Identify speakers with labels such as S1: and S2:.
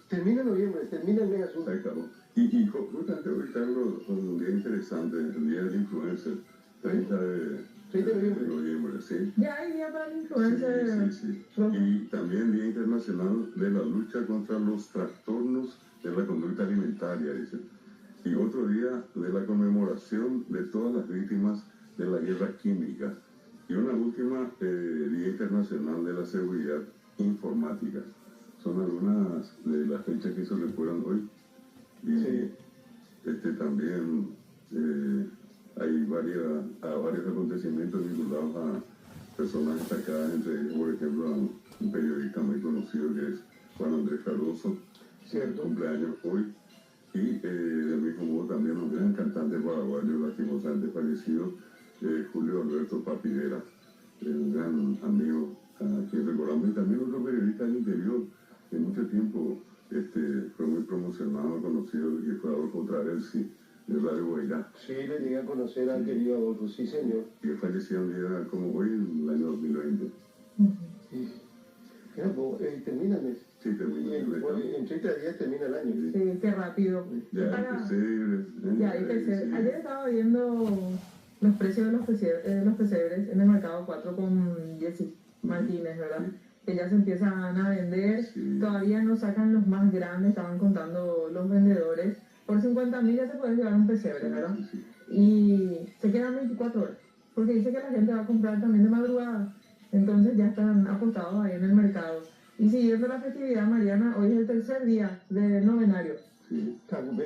S1: Termina noviembre, termina el mes azul.
S2: Acabó. Y justamente hoy, Carlos, un día interesante, el Día del Influencer, 30 de noviembre, ¿sí?
S3: Ya hay día para el influencer.
S2: Sí. Y también Día Internacional de la Lucha contra los Trastornos de la Conducta Alimentaria, dice. Y otro día de la conmemoración de todas las víctimas de la guerra química. Y una última, Día Internacional de la Seguridad Informática. Son algunas de las fechas que se recuerdan hoy. Y también hay varios acontecimientos vinculados a personas destacadas, entre ellos, por ejemplo, a un periodista muy conocido que es Juan Andrés Cardoso,
S1: Cierto.
S2: Cumpleaños hoy. Y del mismo modo también un gran cantante paraguayo, lastimosamente fallecido, Julio Alberto Papidera, un gran amigo a quien recordamos, y también otro periodista del interior, que mucho tiempo fue muy promocionado, conocido, que fue Adolfo Traversi, de Radio Guairá.
S1: Sí, le llegué a conocer al querido Adolfo, sí señor.
S2: Y que falleció un día como hoy, en el año 2020.
S1: Mira, termina el mes.
S2: Sí, termina el mes.
S1: En 30 días termina el año.
S3: Sí, qué rápido.
S2: Ya empecé.
S3: Ayer estaba viendo los precios de los pesebres en el mercado 4 con Jessy Martínez, ¿verdad? Que ya se empiezan a vender, todavía no sacan los más grandes, estaban contando los vendedores. Por 50.000 ya se puede llevar un pesebre, ¿verdad? Y se quedan 24 horas, porque dice que la gente va a comprar también de madrugada, entonces ya están apostados ahí en el mercado. Y siguiendo la festividad mariana, hoy es el tercer día del novenario.
S2: Sí.